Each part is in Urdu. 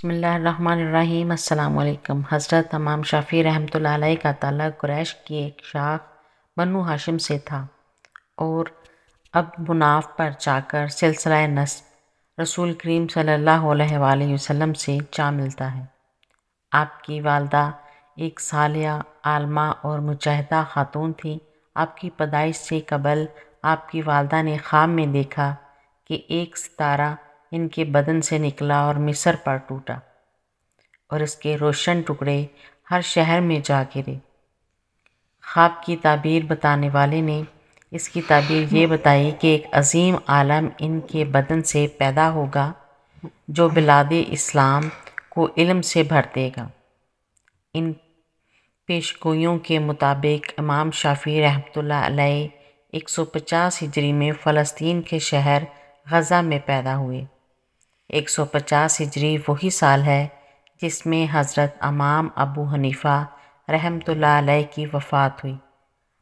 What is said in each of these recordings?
بسم اللہ الرحمن الرحیم۔ السلام علیکم۔ حضرت امام شافعی رحمۃ اللہ علیہ کا تعلق قریش کی ایک شاخ بنو ہاشم سے تھا اور اب مناف پر جا کر سلسلہ نسب رسول کریم صلی اللہ علیہ وآلہ وسلم سے جا ملتا ہے۔ آپ کی والدہ ایک صالحہ، عالمہ اور مجاہدہ خاتون تھی۔ آپ کی پیدائش سے قبل آپ کی والدہ نے خواب میں دیکھا کہ ایک ستارہ ان کے بدن سے نکلا اور مصر پر ٹوٹا اور اس کے روشن ٹکڑے ہر شہر میں جا گرے۔ خواب کی تعبیر بتانے والے نے اس کی تعبیر یہ بتائی کہ ایک عظیم عالم ان کے بدن سے پیدا ہوگا جو بلاد اسلام کو علم سے بھر دے گا۔ ان پیشگوئیوں کے مطابق امام شافعی رحمۃ اللہ علیہ 150 ہجری میں فلسطین کے شہر غزہ میں پیدا ہوئے۔ 150 ہجری وہی سال ہے جس میں حضرت امام ابو حنیفہ رحمۃ اللہ علیہ کی وفات ہوئی۔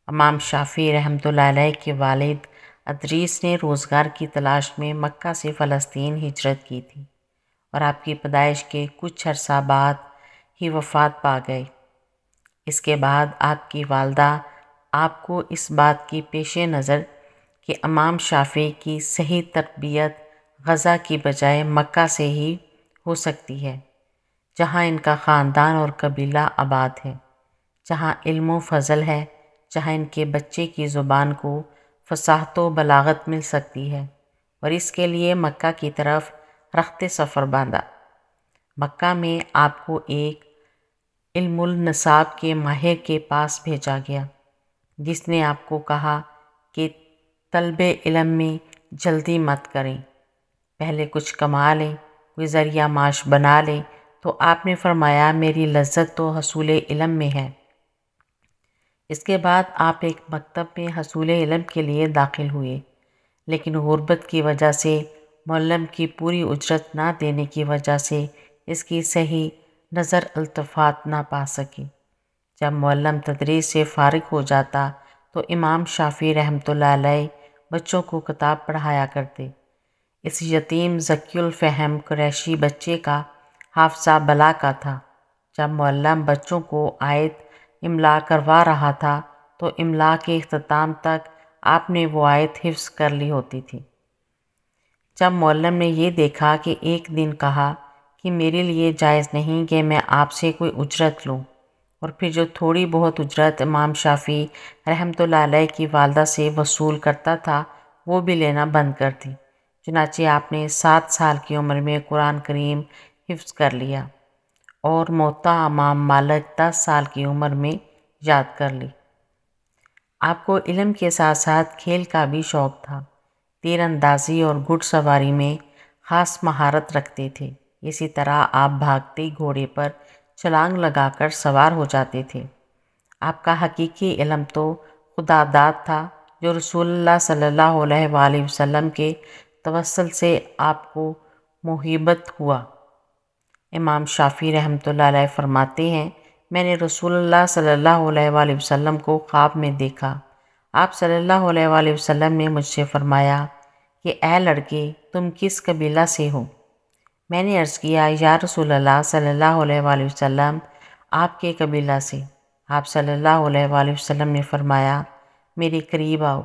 امام شافعی رحمۃ اللہ علیہ کے والد ادریس نے روزگار کی تلاش میں مکہ سے فلسطین ہجرت کی تھی اور آپ کی پیدائش کے کچھ عرصہ بعد ہی وفات پا گئے۔ اس کے بعد آپ کی والدہ آپ کو اس بات کی پیش نظر کہ امام شافعی کی صحیح تربیت غزہ کی بجائے مکہ سے ہی ہو سکتی ہے، جہاں ان کا خاندان اور قبیلہ آباد ہے، جہاں علم و فضل ہے، جہاں ان کے بچے کی زبان کو فصاحت و بلاغت مل سکتی ہے، اور اس کے لیے مکہ کی طرف رخت سفر باندھا۔ مکہ میں آپ کو ایک علم النساب کے ماہر کے پاس بھیجا گیا، جس نے آپ کو کہا کہ طلب علم میں جلدی مت کریں، پہلے کچھ کما لیں، کوئی ذریعہ معاش بنا لیں۔ تو آپ نے فرمایا میری لذت تو حصول علم میں ہے۔ اس کے بعد آپ ایک مکتب میں حصول علم کے لیے داخل ہوئے، لیکن غربت کی وجہ سے معلم کی پوری اجرت نہ دینے کی وجہ سے اس کی صحیح نظر التفات نہ پا سکے۔ جب معلم تدریس سے فارغ ہو جاتا تو امام شافعی رحمۃ اللہ علیہ بچوں کو کتاب پڑھایا کرتے۔ اس یتیم ذکی الفہم قریشی بچے کا حافظہ بلا کا تھا۔ جب معلم بچوں کو آیت املا کروا رہا تھا تو املا کے اختتام تک آپ نے وہ آیت حفظ کر لی ہوتی تھی۔ جب معلم نے یہ دیکھا کہ ایک دن کہا کہ میرے لیے جائز نہیں کہ میں آپ سے کوئی اجرت لوں، اور پھر جو تھوڑی بہت اجرت امام شافعی رحمۃ اللہ علیہ کی والدہ سے وصول کرتا تھا وہ بھی لینا بند کر دی۔ چنانچہ آپ نے 7 سال کی عمر میں قرآن کریم حفظ کر لیا اور موطا امام مالک 10 سال کی عمر میں یاد کر لی۔ آپ کو علم کے ساتھ ساتھ کھیل کا بھی شوق تھا۔ تیر اندازی اور گھڑ سواری میں خاص مہارت رکھتے تھے۔ اسی طرح آپ بھاگتے گھوڑے پر چھلانگ لگا کر سوار ہو جاتے تھے۔ آپ کا حقیقی علم تو خدا داد تھا جو رسول اللہ صلی اللہ علیہ وآلہ وسلم کے توسل سے آپ کو موہبت ہوا۔ امام شافعی رحمۃ اللہ علیہ فرماتے ہیں میں نے رسول اللہ صلی اللہ علیہ وآلہ وسلم کو خواب میں دیکھا۔ آپ صلی اللہ علیہ وآلہ وسلم نے مجھ سے فرمایا کہ اے لڑکے تم کس قبیلہ سے ہو؟ میں نے عرض کیا یا رسول اللہ صلی اللہ علیہ وآلہ وسلم آپ کے قبیلہ سے۔ آپ صلی اللہ علیہ وآلہ وسلم نے فرمایا میرے قریب آؤ۔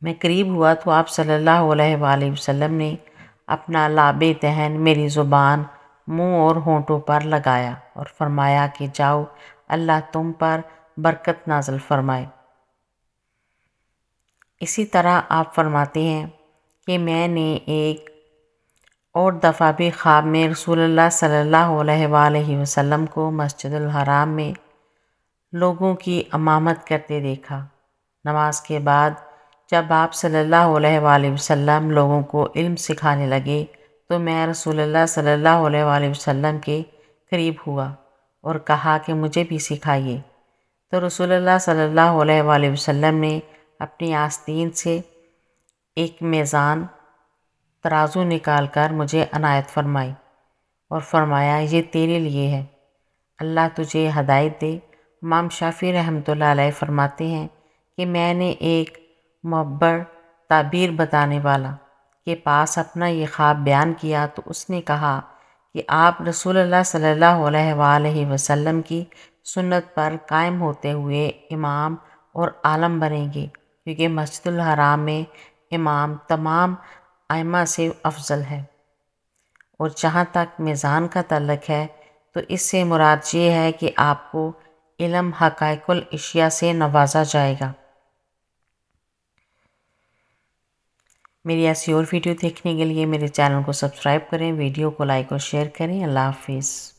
میں قریب ہوا تو آپ صلی اللہ علیہ وآلہ وسلم نے اپنا لعب دہن میری زبان، منہ اور ہونٹوں پر لگایا اور فرمایا کہ جاؤ اللہ تم پر برکت نازل فرمائے۔ اسی طرح آپ فرماتے ہیں کہ میں نے ایک اور دفعہ بھی خواب میں رسول اللہ صلی اللہ علیہ وآلہ وسلم کو مسجد الحرام میں لوگوں کی امامت کرتے دیکھا۔ نماز کے بعد جب آپ صلی اللہ علیہ وآلہ وسلم لوگوں کو علم سکھانے لگے تو میں رسول اللہ صلی اللہ علیہ وآلہ وسلم کے قریب ہوا اور کہا کہ مجھے بھی سکھائیے۔ تو رسول اللہ صلی اللہ علیہ وآلہ وسلم نے اپنی آستین سے ایک میزان ترازو نکال کر مجھے عنایت فرمائی اور فرمایا یہ تیرے لیے ہے، اللہ تجھے ہدایت دے۔ امام شافعی رحمۃ اللہ علیہ فرماتے ہیں کہ میں نے ایک معبر تعبیر بتانے والا کے پاس اپنا یہ خواب بیان کیا تو اس نے کہا کہ آپ رسول اللہ صلی اللہ علیہ وآلہ وسلم کی سنت پر قائم ہوتے ہوئے امام اور عالم بنیں گے، کیونکہ مسجد الحرام میں امام تمام ائمہ سے افضل ہے۔ اور جہاں تک میزان کا تعلق ہے تو اس سے مراد یہ ہے کہ آپ کو علم حقائق الاشیاء سے نوازا جائے گا۔ میری ایسی اور ویڈیو دیکھنے کے لیے میرے چینل کو سبسکرائب کریں، ویڈیو کو لائک اور شیئر کریں۔ اللہ حافظ۔